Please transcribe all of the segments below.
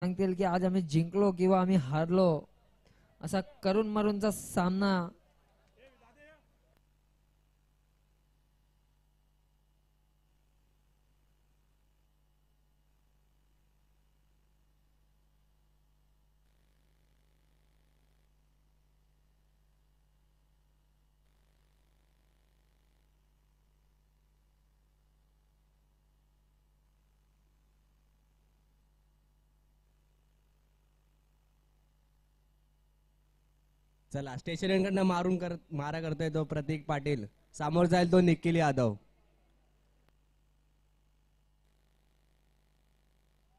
सांगतील की आज आम्ही जिंकलो किंवा आम्ही हारलो असा करून मारूनचा सामना चला स्टेशन मारा करतोय तो प्रतीक पाटील. समोर जाईल तो निखिल यादव.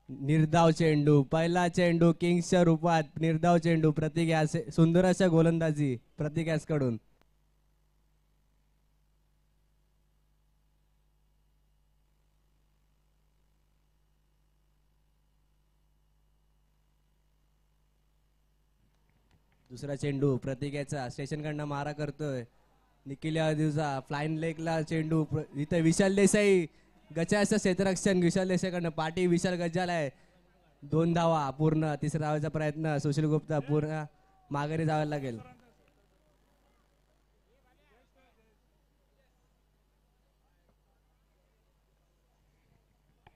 निर्धाव चेंडू, पहिला चेंडू किंग्सच्या रूपात निर्धाव चेंडू प्रतीक यास, सुंदर अशा गोलंदाजी प्रतीक यास कडून. दुसरा चेंडू प्रतीक याचा स्टेशन कडनं मारा करतोय. निखिल यादवचा फ्लाईन लेगला चेंडू इथे विशाल देसाई गचाचं क्षेत्ररक्षण विशाल देसाई कडनं पाठी विशाल गजाला आहे. 2 धावा पूर्ण. तिसऱ्या धावाचा प्रयत्न सुशील गुप्ता पूर्ण माघारी जावं लागेल.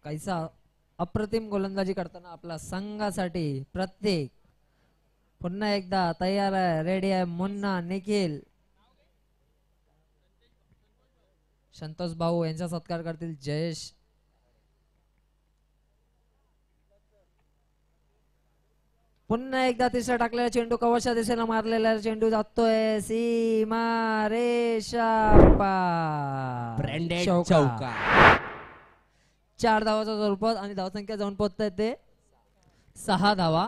कैसा अप्रतिम गोलंदाजी करताना आपला संघासाठी प्रत्येक पुन्हा एकदा तयार आहे रेडी आहे मुन्ना निखिल संतोष भाऊ यांचा सत्कार करतील जयेश. पुन्हा एकदा तिसरा टाकलेला चेंडू कवच्या दिशेला मारलेला चेंडू जातोय सीमा रेषा पार. ब्रँडेड चौका. चौका. 4 धावाच्या स्वरूपात आणि धावसंख्या जाऊन पोहोचताय ते 6 धावा.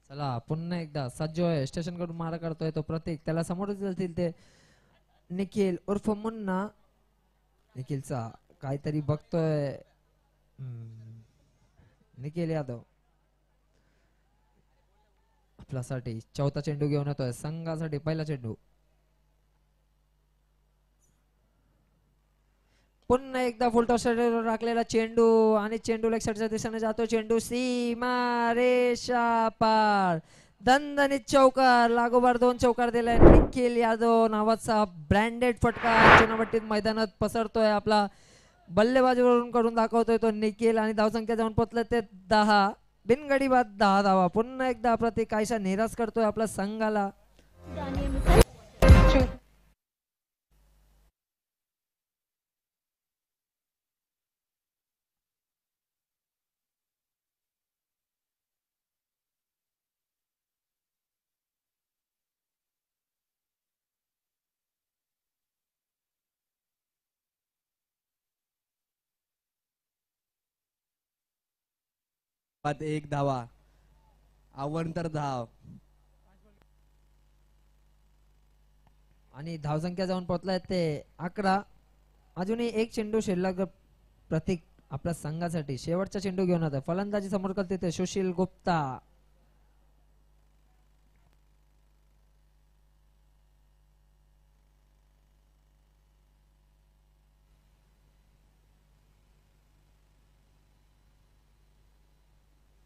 चला पुन्हा एकदा सज्ज आहे स्टेशन कडून मारा करतोय तो प्रतीक त्याला समोर जातील ते निखिल उर्फ मुन्ना. निखिलचा काहीतरी बघतोय निखिल यादव आपल्यासाठी चौथा चेंडू घेऊन येतोय संघासाठी पहिला चेंडू. पुन्हा एकदा फुलटॉस राखलेला चेंडू आणि चेंडू लेग साईडच्या दिशेने जातो चेंडू सीमा रेषा पार. दणदणीत चौकार लागोपाठ 2 चौकार दिलाय निखिल यादव नावाचा ब्रँडेड फटका चुनाभट्टीत मैदानात पसरतोय. आपला बल्लेबाजीवरून करून दाखवतोय तो निखिल आणि धावसंख्या जाऊन पोचले ते 10. बिनगडी बाद 10 धावा. पुन्हा एकदा प्रतीक कायशा निराश करतोय आपल्या संघाला. एक धावा. अवंतर धाव आणि धावसंख्या जाऊन पोहोचलाय ते 11. अजूनही एक चेंडू शिल्लक प्रतीक आपल्या संघासाठी शेवटचा चेंडू घेऊन आता फलंदाजी समोर करते ते सुशील गुप्ता.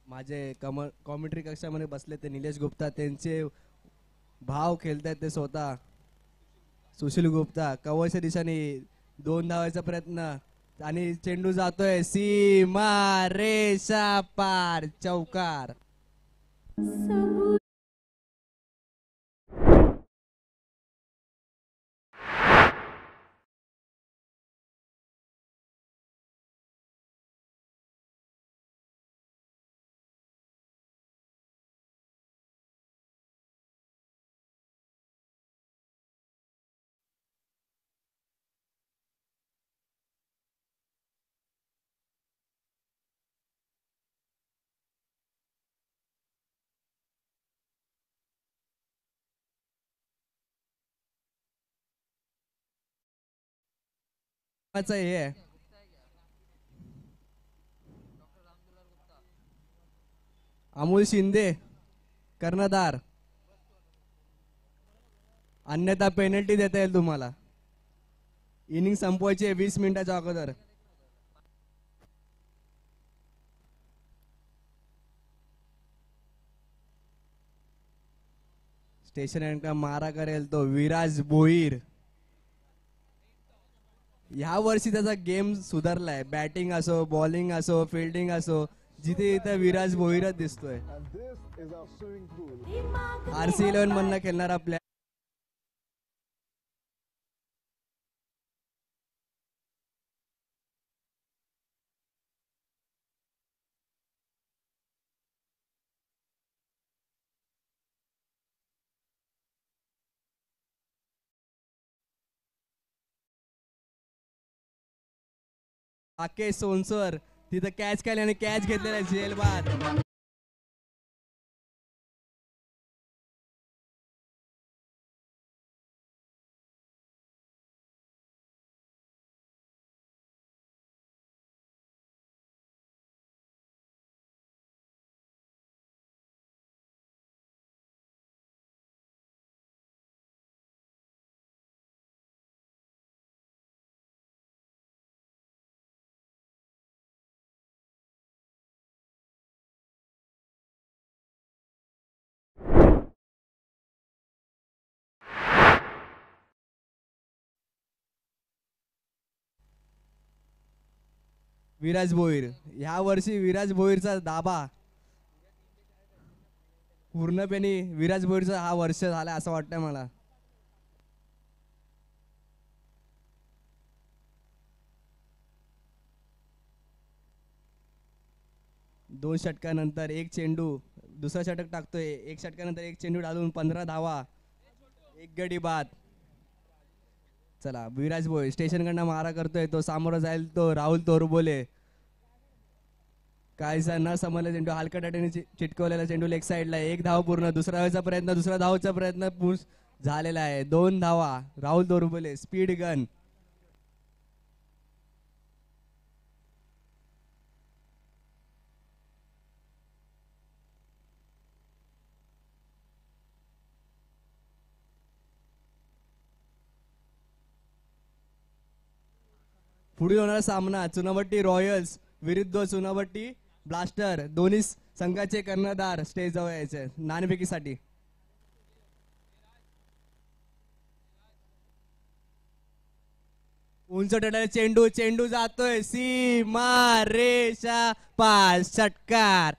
माझे कॉमेंट्री कक्षामध्ये बसले ते निलेश गुप्ता त्यांचे भाव खेळतात ते स्वतः. सुशील गुप्ता कवच्या दिशेने 2 धावायचा प्रयत्न आणि चेंडू जातोय सीमा रेषा पार. चौकार. हे आहे. अमोल शिंदे कर्णधार. अन्यथा पेनल्टी देता येईल तुम्हाला. इनिंग संपवायची आहे 20 मिनिटाच्या अगोदर. स्टेशन एंड का मारा करेल तो विराज भोईर. या वर्षी त्याचा गेम सुधारलाय. बॅटिंग असो, बॉलिंग असो, फिल्डिंग असो, जिथे इथे विराज भोईरच दिसतोय. RC11 मधनं खेळणारा प्लेअर. राकेश सोनसर तिथं कॅच केली आणि कॅच घेतलेला जेल बाद. विराज भोईर. ह्या वर्षी विराज भोईरचा दाबा पूर्णपणे विराज भोईरचा हा वर्ष झाला असं वाटतंय मला. दोन षटकानंतर एक चेंडू, दुसरा षटक टाकतोय. एक षटकानंतर एक चेंडू डालून 15 धावा, एक गडी बाद. चला विराज भोईर स्टेशन कडनं मारा करतोय. तो सामोरं जाईल तो राहुल तोरबोले. काहीसा न समजला चेंडू हलकटाने चिटकवलेला चेंडू लेग साईडला. एक धाव पूर्ण. दुसरा धावचा प्रयत्न झालेला आहे. 2 धावा. Rahul Torbole speed gun. पुढील होणारा सामना चुनाभट्टी रॉयल्स विरुद्ध चुनाभट्टी ब्लास्टर. दोन्ही संघाचे कर्णधार स्टेज जवळ यायचे नाणेफेकीसाठी. उंच टळलेला चेंडू, चेंडू जातोय सीमा रेषा पार. षटकार.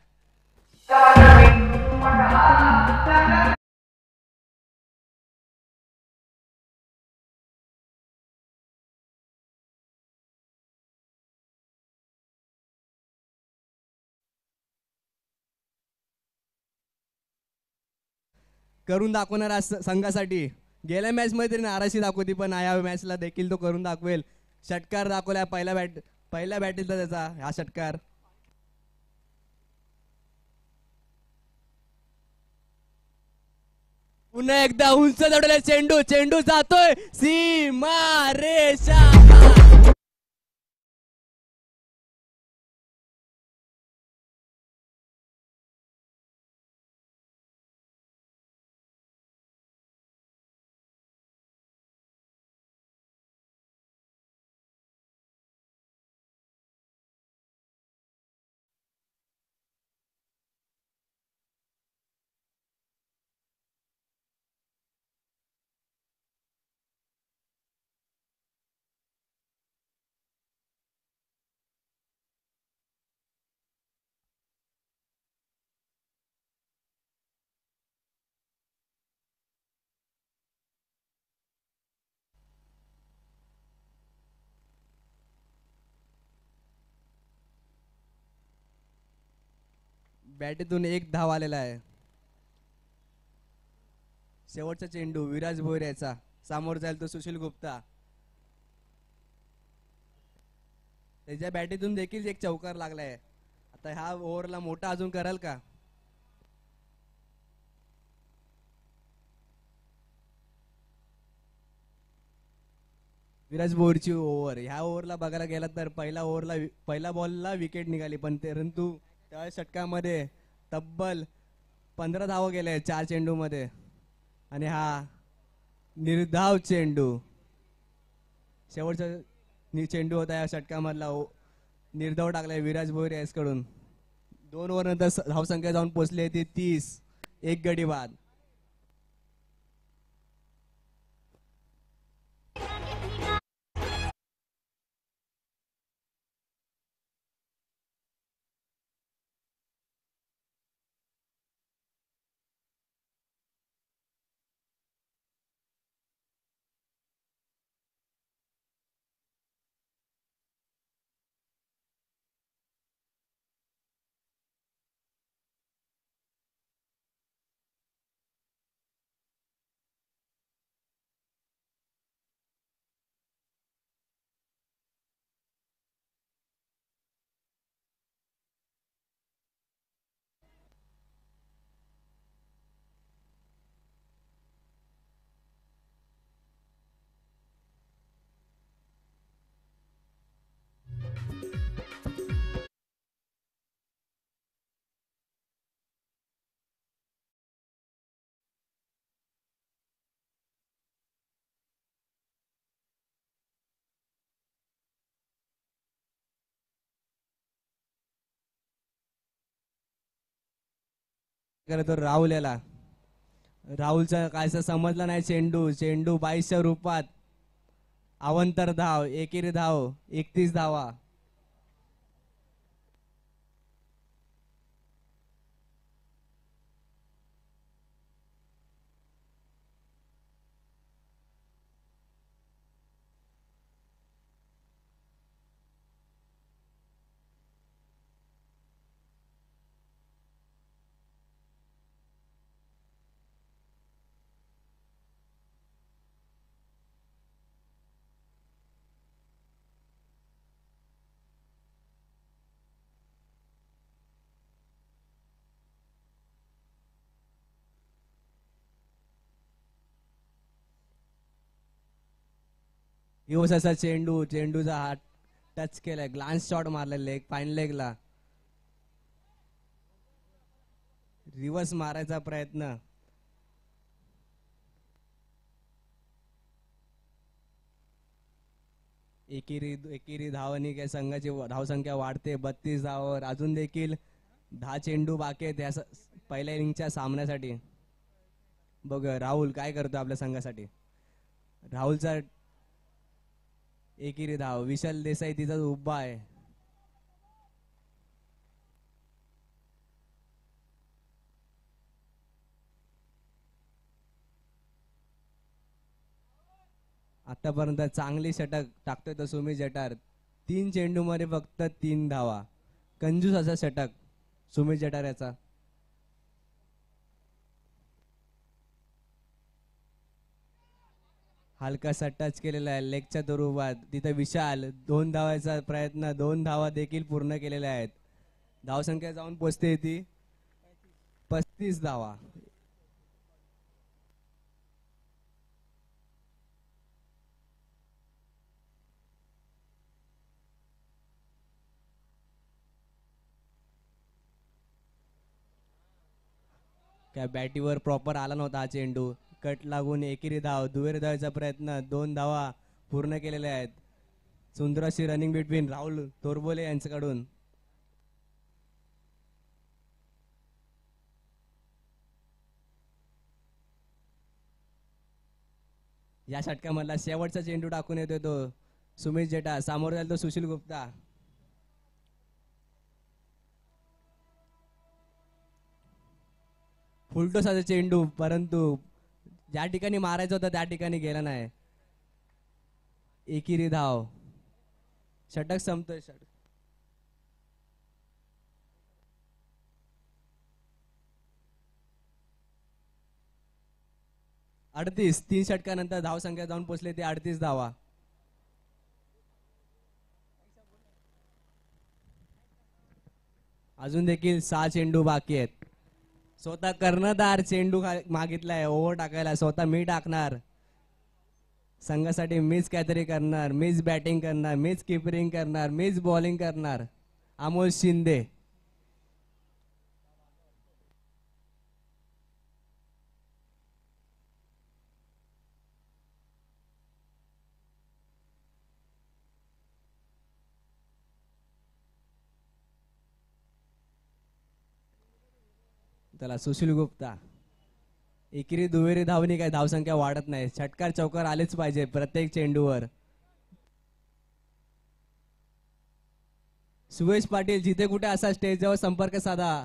करून दाखवणारा संघासाठी. गेल्या मॅच मध्ये तरी नाराजी दाखवती, पण या मॅचला देखील तो करून दाखवेल. षटकार दाखवला पहिल्या बॅटीचा त्याचा हा षटकार. पुन्हा एकदा उंच चढवलेला चेंडू, चेंडू जातोय सीमा रेषा. बॅटीतून एक धाव आलेला आहे. शेवटचा चेंडू विराज भोईर याचा. समोर जाईल तो सुशील गुप्ता. त्याच्या बॅटीतून देखील एक चौकार लागलाय. आता ह्या ओव्हरला मोठा अजून कराल का? विराज भोईरची ओव्हर. ह्या ओव्हरला बघायला गेला तर पहिला बॉलला विकेट निघाली, पण परंतु त्या षटकामध्ये तब्बल 15 धावा गेले 4 चेंडू मध्ये. आणि हा निर्धाव चेंडू, शेवटचा चेंडू होता या षटकामधला, निर्धाव टाकलाय विराज भोईर यासकडून. 2 ओव्हर नंतर धावसंख्या जाऊन पोहोचली ती 30. एक गडी बाद. तो राहुल याला, राहुलचा कायसा समजला नाही चेंडू. चेंडू 22च्या रूपात अवंतर धाव, एकेरी धाव 31 धावा. दिवस असा चेंडूचा हात टच केलाय, ग्लान्स शॉट मारलाय लेग, फाईन लेगला. रिव्हर्स मारायचा प्रयत्न. एकेरी धावांनी काय संघाची धावसंख्या वाढते 32 धावावर. अजून देखील 10 चेंडू बाकी आहेत या पहिल्या इनिंगच्या सामन्यासाठी. बघ राहुल काय करतो आपल्या संघासाठी. राहुलचा एकेरी धाव. विशाल देसाई तिचा उभा आहे. आतापर्यंत चांगली षटक टाकतोय तो सुमित जठार. 3 चेंडू मध्ये फक्त 3 धावा. कंजूस असा षटक सुमित जठार याचा. हलकासा टच केलेला आहे लेगच्या स्वरूपात. तिथे विशाल 2 धावाचा प्रयत्न, 2 धावा देखील पूर्ण केलेल्या आहेत. धावसंख्या जाऊन पोचते ती 35 धावा. काय बॅटीवर प्रॉपर आला नव्हता हा चेंडू. कट लागून एकेरी धाव. दुहेरी धावाचा प्रयत्न, 2 धावा पूर्ण केलेल्या आहेत. सुंदर अशी रनिंग बिटवीन राहुल तोरबोले यांच्याकडून. या षटकामधला शेवटचा चेंडू टाकून येतोय तो सुमित जठार. समोर जाईल तो सुशील गुप्ता. फुलटोसाचा चेंडू, परंतु ज्या ठिकाणी मारायचं होतं त्या ठिकाणी गेला नाही. एकेरी धाव. षटक संपतोय. 38. 3 षटकानंतर धावसंख्या जाऊन पोहोचले ते 38 धावा. अजून देखील 6 चेंडू बाकी आहेत. स्वतः कर्णधार चेंडू मागितलाय ओव्हर टाकायला. स्वतः मी टाकणार. संघासाठी मीच काहीतरी करणार, मीच बॅटिंग करणार, मीच किपरिंग करणार, मीच बॉलिंग करणार. अमोल शिंदे. त्याला सुशील गुप्ता. एकेरी दुहेरी धावनी काय धावसंख्या वाढत नाही, षटकार चौकार आलेच पाहिजे प्रत्येक चेंडूवर. सुरेश पाटील जिथे कुठे असा स्टेजवर संपर्क साधा.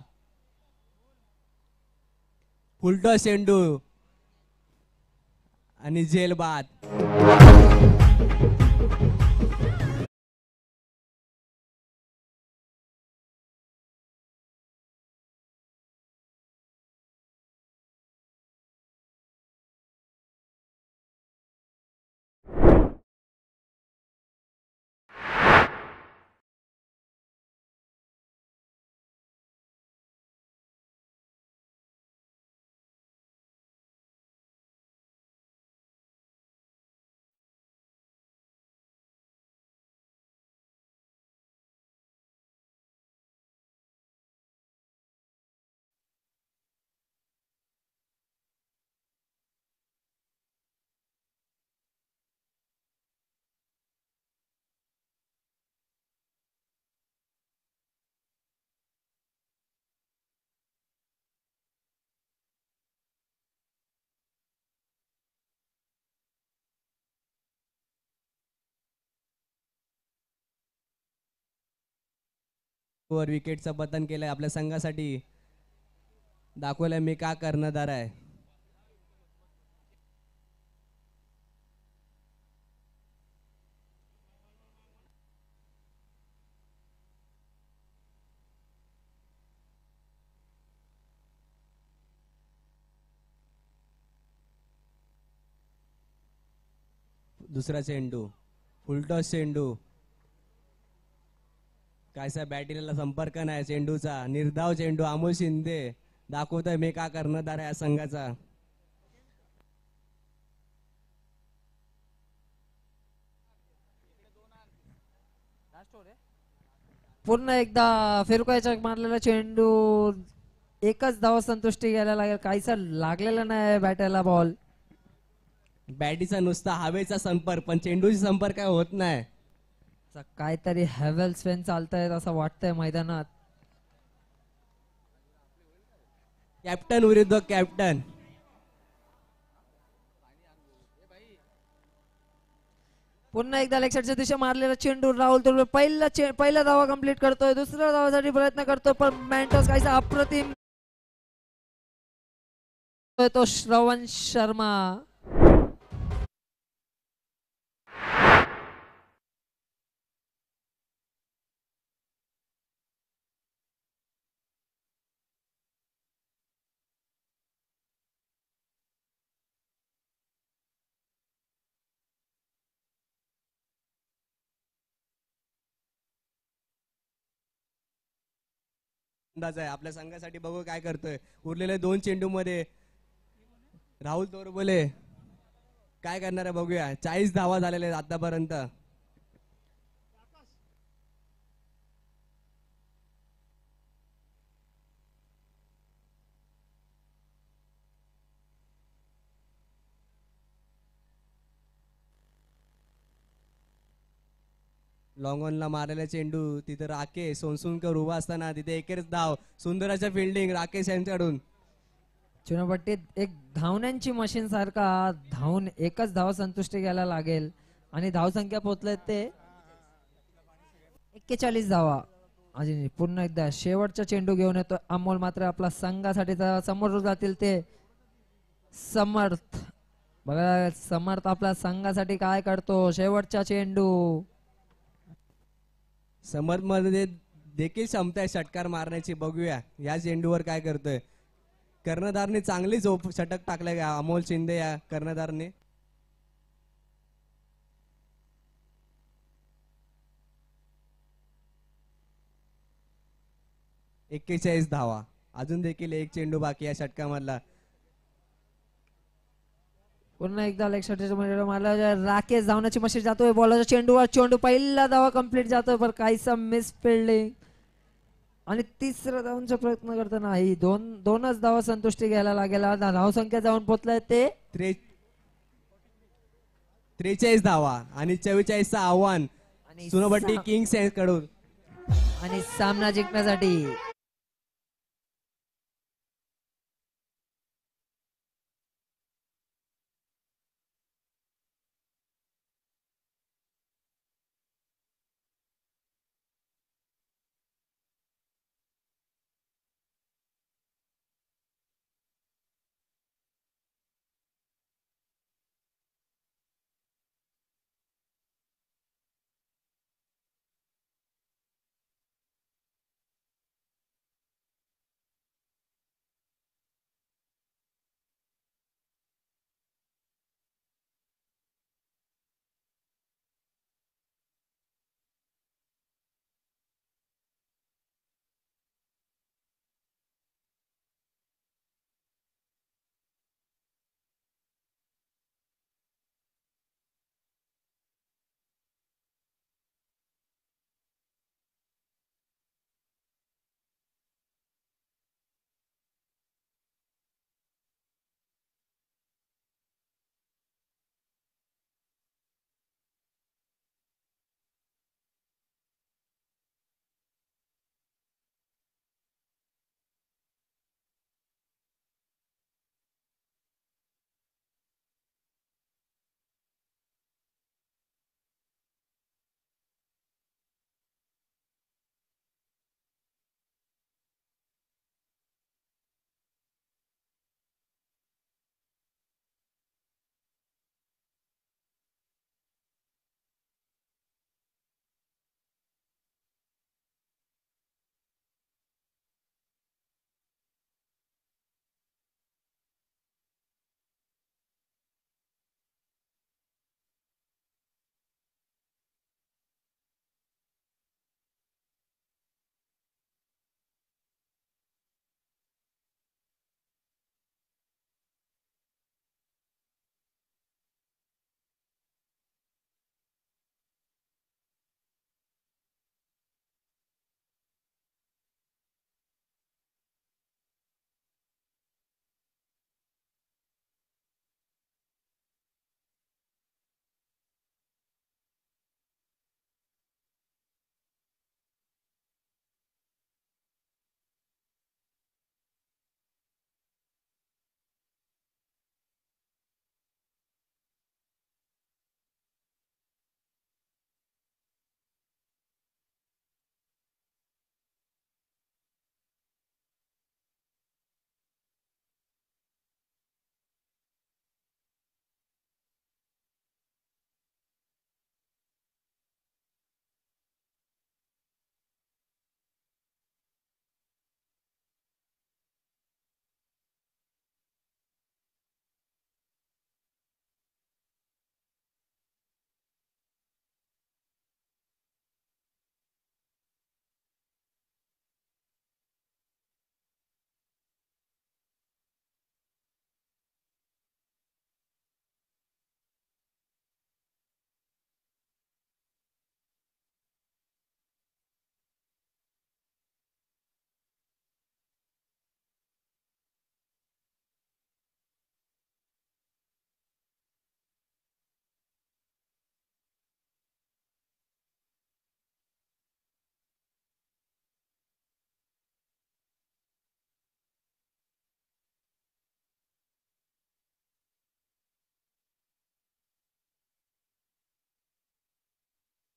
फुलटॉस चेंडू आणि झेल बाद. वर विकेटचं पतन केलंय आपल्या संघासाठी. दाखवलंय मी का कर्णधार आहे. दुसरा चेंडू, फुलटॉस चेंडू. कायसा बॅटीला संपर्क नाही चेंडूचा. निर्धाव चेंडू. अमोल शिंदे दाखवतोय मी का कर्णधार आहे या संघाचा. पुन्हा एकदा फिरकायचा मारलेला चेंडू. एकच धाव संतुष्टी घ्यायला लागेल. काहीसा लागलेला नाही बॅटला बॉल. बॅटीचा नुसता हवेचा संपर्क, पण चेंडूचा संपर्क काय होत नाही. काहीतरी हॅवेल्स फॅन चालतायत असं वाटतंय मैदानात. कॅप्टन विरुद्ध कॅप्टन. पुन्हा एकदा लेग साईडच्या दिशा मारलेला चेंडू. राहुल तुर्वे पहिला धावा कंप्लीट करतोय. दुसऱ्या धावासाठी प्रयत्न करतोय पण मॅन्टॉस काहीसा अप्रतिम. तो श्रवण शर्मा. अंदाज आहे आपल्या संघासाठी. बघू काय करतोय. उरलेले 2 चेंडू मध्ये राहुल तोरबोले काय करणार आहे बघूया. 40 धावा झालेल्या आहेत आतापर्यंत. लॉंग ऑनला मारलेला चेंडू. तिथे राकेश सोनसुनकर उभा असताना तिथे एकेच धाव. सुंदर अशा फिल्डिंग राकेश यांच्याकडून. चुनापट्टीत एक धावण्यांची मशीन सारखा धावून एकच धाव संतुष्टी घ्यायला लागेल आणि धावसंख्या पोहोचले ते 41 धावा. अजून पुन्हा एकदा शेवटचा चेंडू घेऊन येतो अमोल. मात्र आपला संघासाठी समोर जातील ते समर्थ. बघा समर्थ आपल्या संघासाठी काय करतो. शेवटचा चेंडू. समर्थ मध्ये देखील क्षमता आहे षटकार मारण्याची. बघूया या चेंडूवर काय करतोय. कर्णधारने चांगली झोप षटक टाकले अमोल शिंदे या कर्णधारने. एक्केचाळीस धावा. अजून देखील एक चेंडू बाकी या षटकामधला. पुन्हा एकदा लेग मध्ये मला राकेश धावण्याची मशीन जातोय बॉलरचा चेंडू पहिला धावा कंप्लीट जातोय पण काहीसा मिस फिल्डिंग आणि तिसरा धावांचा प्रयत्न करताना ही दोनच धावा संतुष्टी घ्यायला लागेल. धाव संख्या जाऊन पोहोचलाय ते 43 धावा आणि 44चं आव्हान आणि सुनोबट्टी किंग्स कडून आणि सामना जिंकण्यासाठी.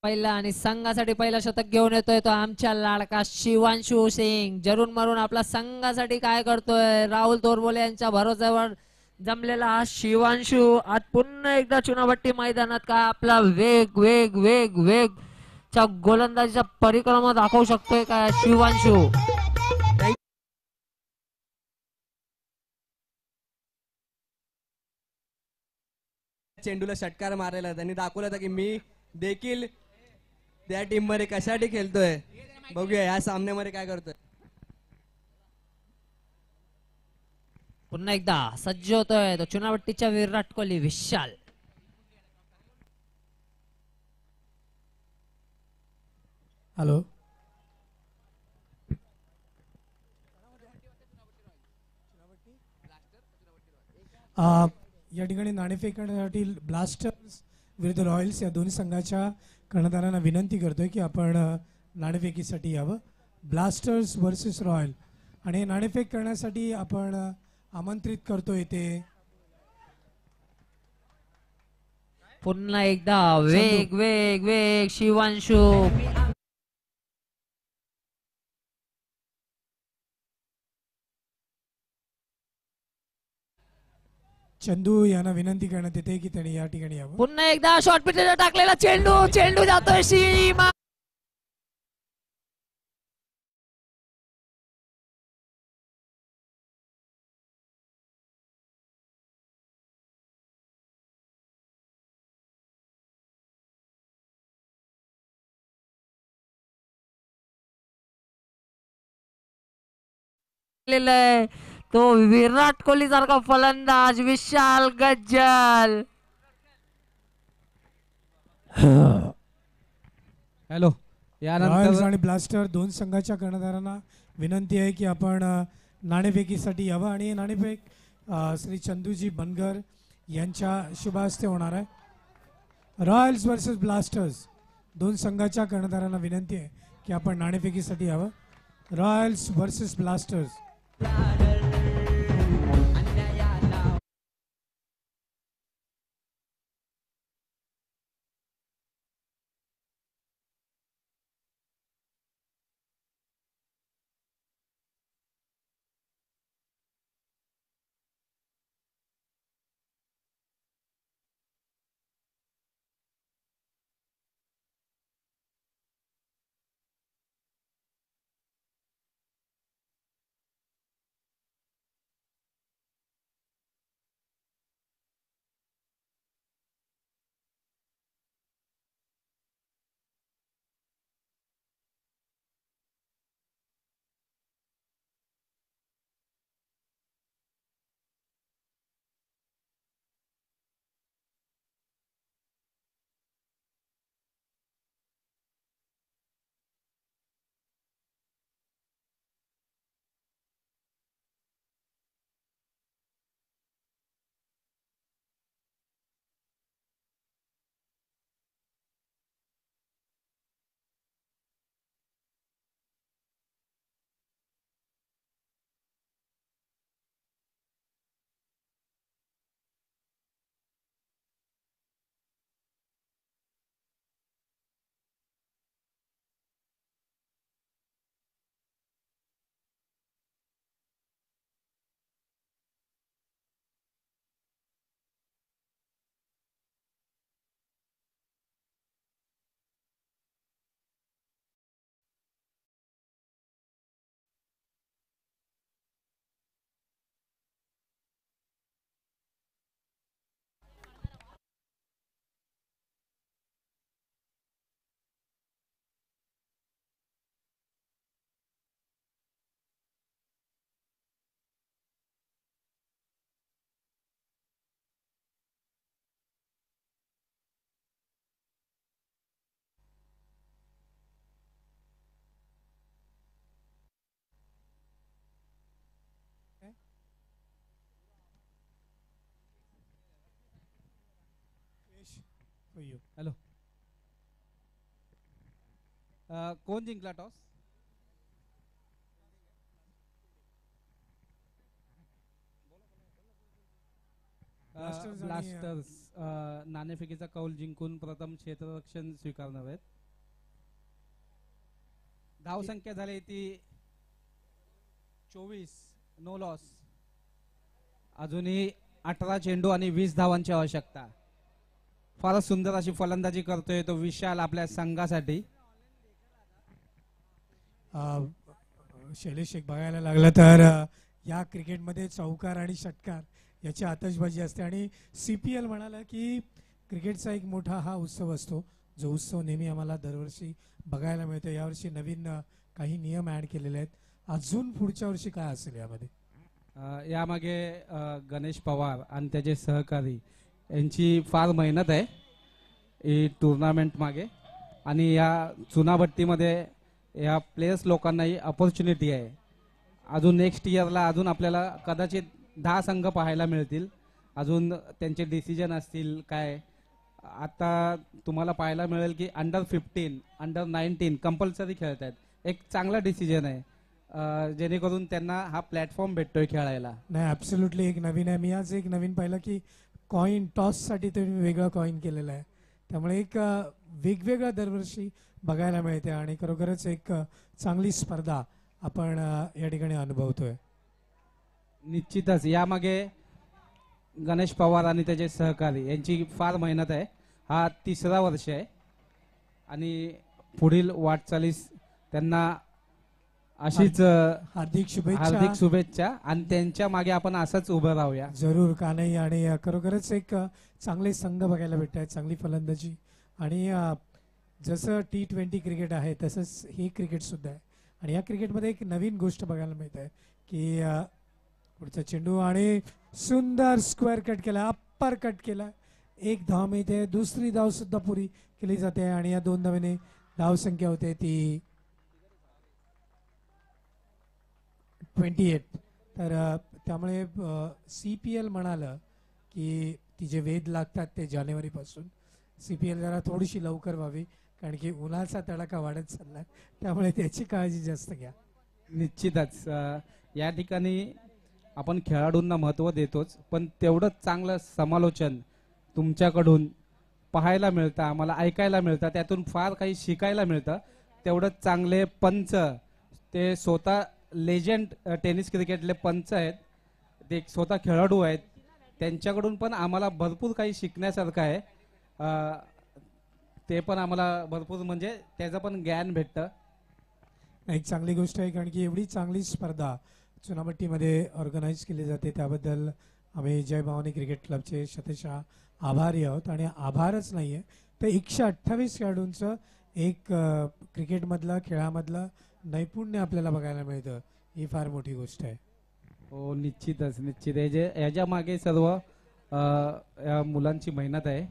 पहिला आणि संघासाठी पहिला शतक घेऊन येतोय तो आमच्या लाडका शिवांशु सिंग. जरून मारून आपला संघासाठी काय करतोय राहुल तोरबोले यांच्या भरोश्यावर जमलेला हा शिवांशु आज पुन्हा एकदा चुनाभट्टी मैदानात काय आपला वेग वेग वेग वेग च्या गोलंदाजीचा परिक्रमा दाखवू शकतोय का शिवांशु. चेंडूला षटकार मारायला त्यांनी दाखवलं होतं की मी देखील त्या टीम मध्ये कशासाठी खेळतोय. बघूया या सामन्यामध्ये काय करतोय. पुन्हा एकदा सज्ज होतोय तो चुनावट्टीच्या विराट कोहली विशाल. हॅलो, या ठिकाणी नाणेफेक करण्यासाठी ब्लास्टर्स विरुद्ध रॉयल्स या दोन्ही संघाच्या कर्णधारांना विनंती करतोय की आपण नाणेफेकीसाठी यावं. Blasters versus royal. आणि नाणेफेक करण्यासाठी आपण आमंत्रित करतोय ते पुन्हा एकदा वेग वेग वेग शिवांशु. चंदू यांना विनंती करण्यात येते की त्यांनी या ठिकाणी यावं. पुन्हा एकदा शॉर्ट पिचला टाकलेला चेंडू. चेंडू जातोय सीमा. तो विराट कोहली सारखा फलंदाज विशाल गज्जल. हॅलो, रॉयल्स आणि ब्लास्टर दोन संघाच्या कर्णधारांना विनंती आहे की आपण नाणेफेकीसाठी यावं. आणि नाणेफेक श्री चंदूजी बनगर यांच्या शुभ हस्ते होणार आहे. रॉयल्स वर्सेस ब्लास्टर्स दोन संघाच्या कर्णधारांना विनंती आहे की आपण नाणेफेकीसाठी यावं. Royals versus blasters. हॅलो, कोण जिंकला टॉस? ब्लास्टर्स नाणेफेकीचा कौल जिंकून प्रथम क्षेत्ररक्षण स्वीकारणार आहेत. धावसंख्या झाली ती 24, नो लॉस. अजूनही 18 चेंडू आणि 20 धावांची आवश्यकता. फारच सुंदर अशी फलंदाजी करतोय तो विशाल आपल्या संघासाठी. शैलेश, एक बघायला लागलं तर या क्रिकेटमध्ये चौकार आणि षटकार याची आतषबाजी असते. आणि CPL म्हणाला की क्रिकेटचा एक मोठा हा उत्सव असतो, जो उत्सव नेहमी आम्हाला दरवर्षी बघायला मिळतो. यावर्षी नवीन काही नियम ॲड केलेले आहेत. अजून पुढच्या वर्षी काय असेल यामध्ये? यामागे गणेश पवार आणि त्याचे सहकारी यांची फार मेहनत आहे ही टुर्नामेंट मागे. आणि या चुनाभट्टीमध्ये या प्लेयर्स लोकांनाही अपॉर्च्युनिटी आहे. अजून नेक्स्ट इयरला अजून आपल्याला कदाचित 10 संघ पाहायला मिळतील. अजून त्यांचे डिसिजन असतील काय. आता तुम्हाला पाहायला मिळेल की अंडर-15 अंडर-19 कंपल्सरी खेळत आहेत. एक चांगला डिसिजन आहे जेणेकरून त्यांना हा प्लॅटफॉर्म भेटतोय खेळायला. नाही, ॲब्सोल्युटली एक नवीन आहे. मी आज एक नवीन पाहिलं की कॉईन टॉससाठी तुम्ही वेगळं कॉईन केलेलं आहे. त्यामुळे एक वेगवेगळं दरवर्षी बघायला मिळते आणि खरोखरच एक चांगली स्पर्धा आपण या ठिकाणी अनुभवतोय. निश्चितच यामागे गणेश पवार आणि त्याचे सहकारी यांची फार मेहनत आहे. हा 3रा वर्ष आहे आणि पुढील वाटचालीस त्यांना अशीच हार्दिक शुभेच्छा. हार्दिक शुभेच्छा आणि त्यांच्या मागे आपण असंच उभं राहूया. जरूर का नाही. आणि खरोखरच एक चांगले संघ बघायला भेटत आहेत, चांगली फलंदाजी. आणि जसं T20 क्रिकेट आहे तसंच हे क्रिकेट सुद्धा आहे. आणि या क्रिकेटमध्ये एक नवीन गोष्ट बघायला मिळत आहे की पुढचा चेंडू आणि सुंदर स्क्वेअर कट केला, अप्पर कट केला. 1 धाव मिळते, दुसरी धाव सुद्धा पुरी केली जाते आणि या 2 धावेने धाव संख्या होते ती 28. तर त्यामुळे CPL म्हणालं की ती जे वेध लागतात ते जानेवारीपासून CPL जरा थोडीशी लवकर व्हावी, कारण की उन्हाचा तडाखा वाढत चाललाय. त्यामुळे त्याची काळजी जास्त घ्या. निश्चितच या ठिकाणी आपण खेळाडूंना महत्त्व देतोच, पण तेवढंच चांगलं समालोचन तुमच्याकडून पाहायला मिळतं, आम्हाला ऐकायला मिळतं. त्यातून फार काही शिकायला मिळतं. तेवढंच चांगले पंच, ते स्वतः लेजंड टेनिस क्रिकेटले पंच आहेत, ते स्वतः खेळाडू आहेत. त्यांच्याकडून पण आम्हाला भरपूर काही शिकण्यासारखं आहे. ते पण आम्हाला भरपूर म्हणजे त्याचं पण ज्ञान भेटतं. एक चांगली गोष्ट आहे, कारण की एवढी चांगली स्पर्धा चुनाभट्टीमध्ये ऑर्गनाईज केली जाते. त्याबद्दल आम्ही जय भवानी क्रिकेट क्लबचे शतशः आभारी आहोत. आणि आभारच नाही आहे तर 128 खेळाडूंचं एक क्रिकेटमधलं खेळामधलं नैपुण्य आपल्याला बघायला मिळतं. ही फार मोठी गोष्ट आहे. हो निश्चितच निश्चित. याच्या मागे सर्व या मुलांची मेहनत आहे.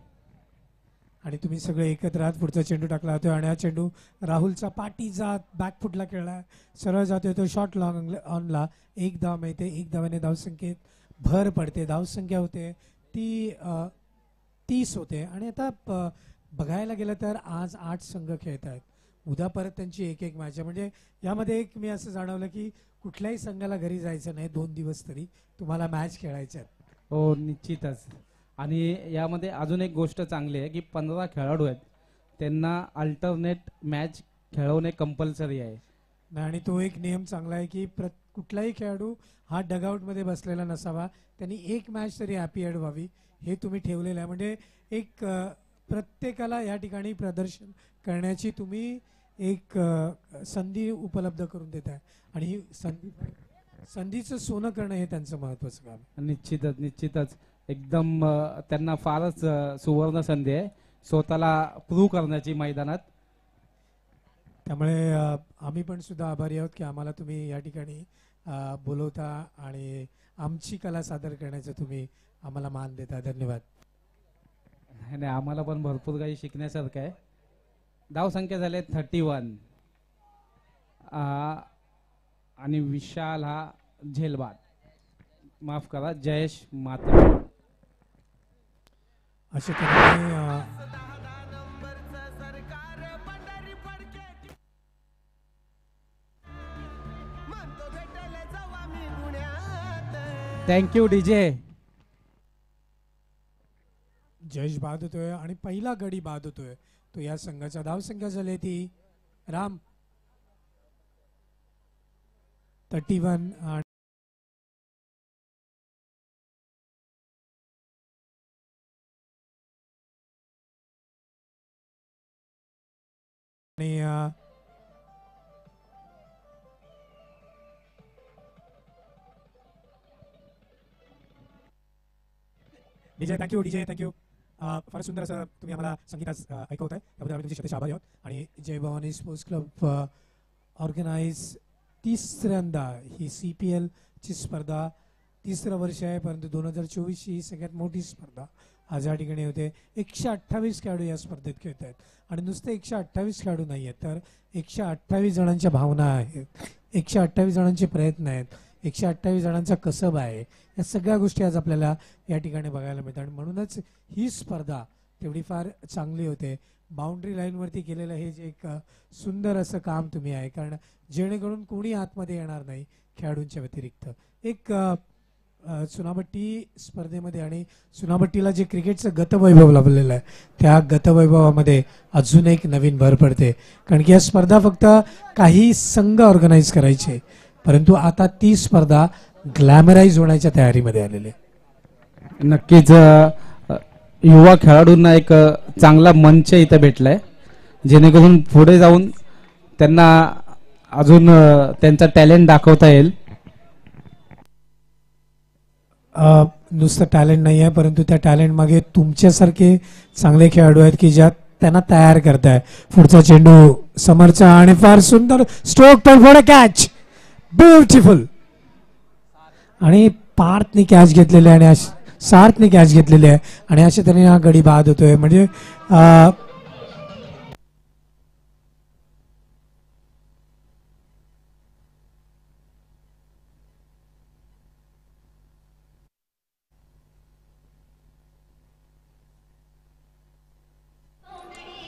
आणि तुम्ही सगळे एकत्र आहात. पुढचा चेंडू टाकला होता आणि हा चेंडू राहुलचा पाठी जात बॅकफुटला खेळला, सरळ जातोय तो शॉर्ट लॉंग ऑनला. 1 धाव मिळते. 1 धावाने धावसंख्येत भर पडते. धावसंख्या होते ती 30 होते. आणि आता बघायला गेलं तर आज 8 संघ खेळत आहेत. उद्या परत त्यांची एक मॅच आहे. म्हणजे यामध्ये एक मी असं जाणवलं की कुठल्याही संघाला घरी जायचं नाही, 2 दिवस तरी तुम्हाला मॅच खेळायच्या आहेत. हो निश्चितच. आणि यामध्ये अजून एक गोष्ट चांगली आहे की 15 खेळाडू आहेत, त्यांना अल्टरनेट मॅच खेळवणे कंपल्सरी आहे. आणि तो एक नियम चांगला आहे की कुठलाही खेळाडू हा डगआउटमध्ये बसलेला नसावा. त्यांनी एक मॅच तरी हॅपी व्हावी, हे तुम्ही ठेवलेलं आहे. म्हणजे एक प्रत्येकाला या ठिकाणी प्रदर्शन करण्याची तुम्ही एक संधी उपलब्ध करून देत आहे. आणि ही संधीचं सोनं करणं हे त्यांचं महत्त्वाचं काम आहे. निश्चितच निश्चितच. एकदम त्यांना फारच सुवर्ण संधी आहे स्वतःला प्रूव्ह करण्याची मैदानात. त्यामुळे आम्ही पण सुद्धा आभारी आहोत की आम्हाला तुम्ही या ठिकाणी बोलवता आणि आमची कला सादर करण्याचं तुम्ही आम्हाला मान देता. धन्यवाद. आणि आम्हाला पण भरपूर काही शिकण्यासारखं आहे. धावसंख्या झाले 31 आणि विशाल हा झेलबाद, माफ करा जयेश माते. अशा तऱ्हेने थँक्यू डीजे. जयेश बाद होतोय आणि पहिला गडी बाद होतोय तो या संघाचा. धावसंख्या झाली ती राम 31 आणि डीजे थँक्यू. DJ thank you. फार सुंदर असं तुम्ही आम्हाला संगीत ऐकवत आहे, त्याबद्दल आम्ही तुमचे शतशः आभारी आहोत. आणि जय भवानी स्पोर्ट्स क्लब ऑर्गनाईज 3ऱ्यांदा ही CPL ची स्पर्धा तिसरं वर्ष आहे, परंतु 2024 ही सगळ्यात मोठी स्पर्धा आज या ठिकाणी होते. 128 खेळाडू या स्पर्धेत खेळत आहेत आणि नुसते 128 खेळाडू नाही आहेत, तर 128 जणांच्या भावना आहेत, 128 जणांचे प्रयत्न आहेत, 128 जणांचा कसब आहे. या सगळ्या गोष्टी आज आपल्याला या ठिकाणी बघायला मिळतात आणि म्हणूनच ही स्पर्धा तेवढी फार चांगली होते. बाउंड्री लाईनवरती केलेलं हे जे एक सुंदर असं काम तुम्ही आहे, कारण जेणेकरून कोणी आतमध्ये येणार नाही खेळाडूंच्या व्यतिरिक्त. एक चुनाभट्टी स्पर्धेमध्ये आणि चुनाभट्टीला जे क्रिकेटचं गतवैभव लाभलेलं आहे, त्या गतवैभवामध्ये अजून एक नवीन भर पडते, कारण की या स्पर्धा फक्त काही संघ ऑर्गनाईज करायचे, परंतु आता ती स्पर्धा ग्लॅमराईज होण्याच्या तयारीमध्ये आलेली आहे. नक्कीच युवा खेळाडूंना एक चांगला मंच इथं भेटलाय, जेणेकरून पुढे जाऊन त्यांना अजून त्यांचा टॅलेंट दाखवता येईल. नुसतं टॅलेंट नाही आहे, परंतु त्या टॅलेंट मागे तुमच्यासारखे चांगले खेळाडू आहेत की ज्यात त्यांना तयार करताय. पुढचा चेंडू समरचा आणि फार सुंदर स्ट्रोक, पण फॉर अ कॅच, ब्युटिफुल. आणि पार्थने कॅच घेतलेले आणि सार्थने कॅच घेतलेले आहे आणि अशा तऱ्हेने हा गडी बाद होतोय. म्हणजे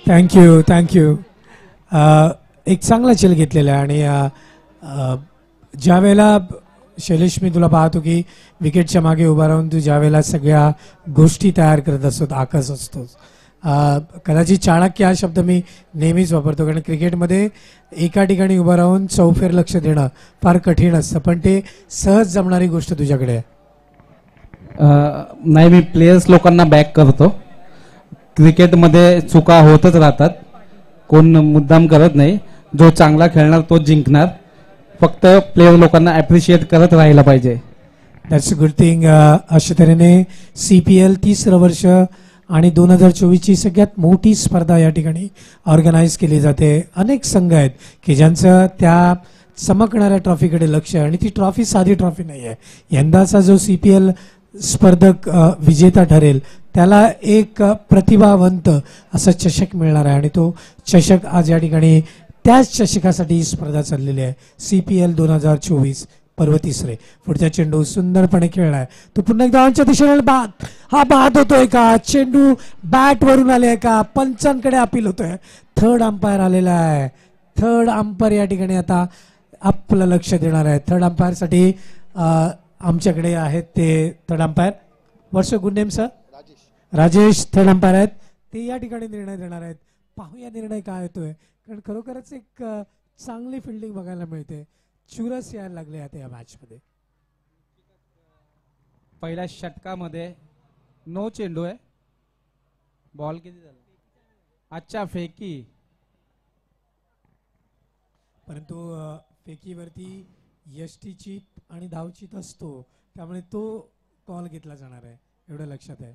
थँक्यू. एक चांगला चेल घेतलेला आहे आणि ज्या वेळेला शैलेश मी तुला पाहतो की विकेटच्या मागे उभा राहून तू ज्या वेळेला सगळ्या गोष्टी तयार करत असतो, आकस असतोस. कदाचित चाणक्य हा शब्द मी नेहमीच वापरतो, कारण क्रिकेटमध्ये एका ठिकाणी उभं राहून चौफेर लक्ष देणं फार कठीण असतं, पण ते सहज जमणारी गोष्ट तुझ्याकडे आहे. नाही, मी प्लेयर्स लोकांना बॅक करतो. क्रिकेटमध्ये चुका होतच राहतात, कोण मुद्दाम करत नाही. जो चांगला खेळणार तो जिंकणार. फक्त प्लेयर लोकांना अप्रिशिएट करत राहायला पाहिजे. That's a good thing. अशा तऱ्हेने CPL 30 वर्ष आणि 2024ची सगळ्यात मोठी स्पर्धा या ठिकाणी ऑर्गनाईज केली जाते. अनेक संघ आहेत की ज्यांचं त्या चमकणाऱ्या ट्रॉफीकडे लक्ष आहे आणि ती ट्रॉफी साधी ट्रॉफी नाही आहे. यंदाचा जो CPL स्पर्धक विजेता ठरेल त्याला एक प्रतिभावंत असा चषक मिळणार आहे आणि तो चषक आज या ठिकाणी त्याच चषकासाठी ही स्पर्धा चाललेली आहे. CPL 2024 पर्व तिसरे. पुढचा चेंडू सुंदरपणे खेळलाय, तो पुन्हा एकदा ऑनच्या दिशेने बाद. हा बाद होतोय का? चेंडू बॅट वरून आले का? पंचांकडे अपील होतोय. थर्ड अंपायर आलेला आहे. थर्ड अंपायर या ठिकाणी आता आपलं लक्ष देणार आहे. थर्ड अंपायर साठी आमच्याकडे आहेत ते थर्ड अंपायर. वर्ष good name sir? Rajesh third umpire आहेत. ते या ठिकाणी निर्णय देणार आहेत. पाहूया निर्णय काय येतोय, कारण खरोखरच एक चांगली फिल्डिंग बघायला मिळते. चुरस यायला लागले आता या मॅच मध्ये. पहिल्या षटकामध्ये नो चेंडू आहे. बॉल किती झाला? अच्छा, फेकी. परंतु फेकीवरती यष्टीची आणि धावचीत असतो, त्यामुळे तो कॉल घेतला जाणार आहे, एवढं लक्षात आहे.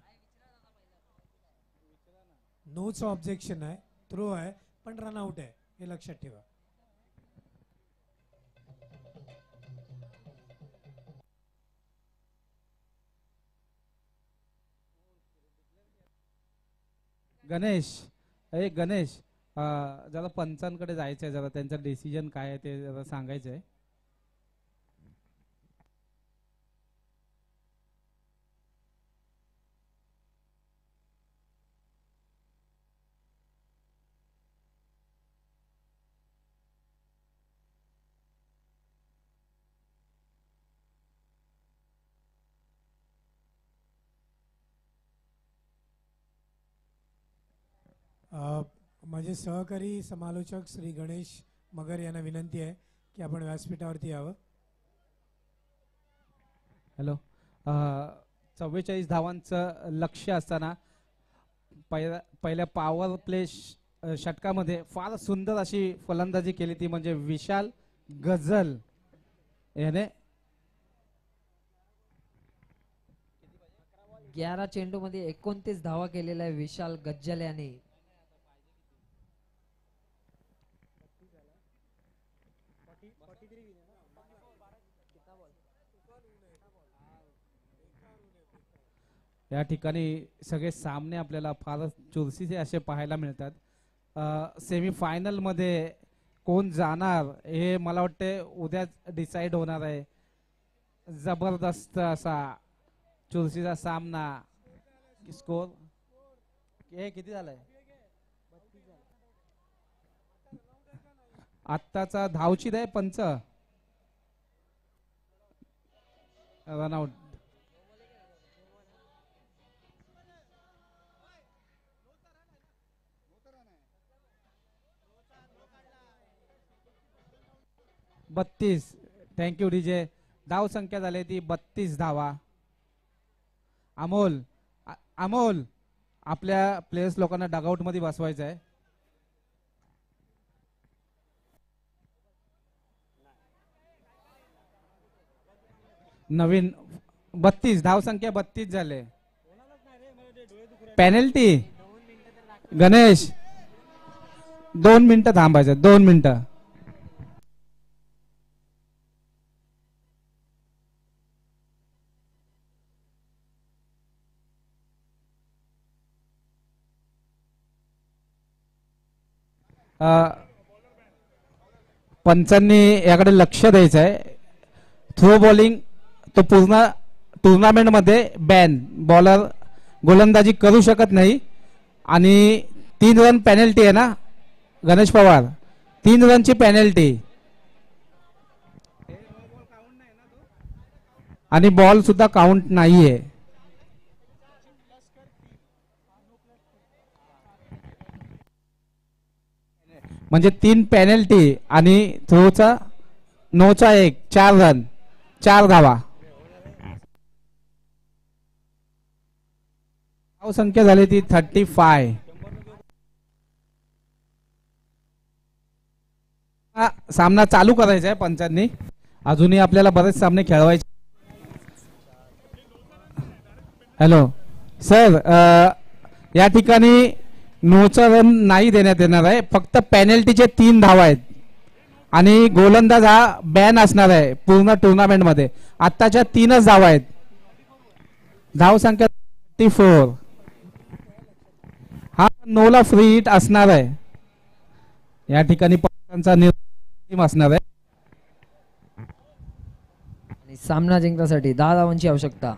नोचं ऑब्जेक्शन आहे, थ्रो आहे, पण रनआउट आहे, हे लक्षात ठेवा. गणेश, जरा पंचांकडे जायचंय, जरा त्यांचं डिसिजन काय आहे ते जरा सांगायचंय. माझे सहकारी समालोचक श्री गणेश मगर यांना विनंती आहे की आपण व्यासपीठावरती यावं. हॅलो. 44 धावांचं लक्ष असताना पहिल्या पॉवर प्ले षटकामध्ये फार सुंदर अशी फलंदाजी केली, ती म्हणजे विशाल गजल याने. 11 चेंडू मध्ये 29 धावा केलेल्या आहे विशाल गज्जल याने. या ठिकाणी सगळे सामने आपल्याला फारच चुरशीचे असे पाहायला मिळतात. सेमीफायनल मध्ये कोण जाणार हे मला वाटते उद्या डिसाइड होणार आहे. जबरदस्त असा चुरशीचा सामना. स्कोर हे किती झालाय आत्ताचा? धावची आहे पंच. रनआउट. बत्तीस. Thank you DJ. धाव संख्या झाली ती 32 धावा. अमोल अमोल आपल्या प्लेयर्स लोकांना डगआउट मध्ये बसवायचं आहे. नवीन 32 धाव संख्या 32 झाले. पेनल्टी. गणेश 2 मिनिटं थांबायचं. 2 मिनिटं. पंचांनी याकडे लक्ष द्यायचं आहे. थ्रो बॉलिंग तो पूर्ण टुर्नामेंट मध्ये बॅन. बॉलर गोलंदाजी करू शकत नाही. आणि 3 रन पेनल्टी आहे ना गणेश पवार. 3 रनची पेनल्टी. आणि बॉल सुद्धा काउंट नाहीये. म्हणजे 3 पेनल्टी आणि थ्रोचा 9चा 1. 4 रन 4 धावा. धाव संख्या झाली ती 35. सामना चालू करायचा आहे पंचांनी. अजूनही आपल्याला बरेच सामने खेळवायचे. हॅलो सर, या ठिकाणी 9चा रन नाही देण्यात येणार आहे. फक्त पेनल्टीचे 3 धावा आहेत. आणि गोलंदाज हा बॅन असणार आहे पूर्ण टुर्नामेंट मध्ये. आत्ताच्या 3च धावा आहेत. धाव संख्या 34. हा 9ला फ्री हिट असणार आहे. या ठिकाणी पंचांचा निर्णय असणार आहे. आणि सामना जिंकण्यासाठी 10 धावांची आवश्यकता.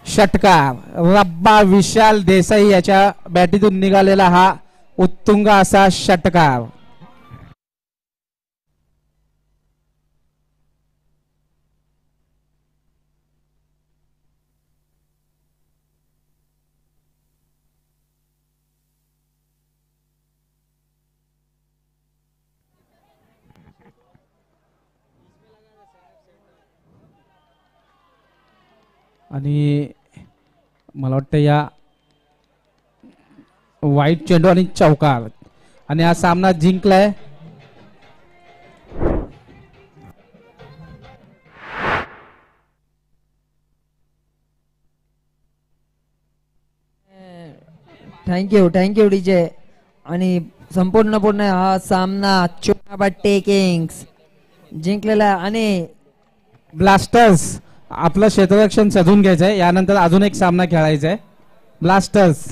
षटकार. रब्बा विशाल देसाई याच्या बॅटीतून निघालेला हा उत्तुंग असा षटकार. आणि मला वाटतं या वाईट चेंडू आणि चौकार आणि हा सामना जिंकलाय. Thank you DJ. आणि संपूर्ण हा सामना चुनाभट्टी किंग्स जिंकलेला. आणि ब्लास्टर्स आपलं क्षेत्ररक्षण सजून घ्यायचं आहे. यानंतर अजून एक सामना खेळायचा आहे. ब्लास्टर्स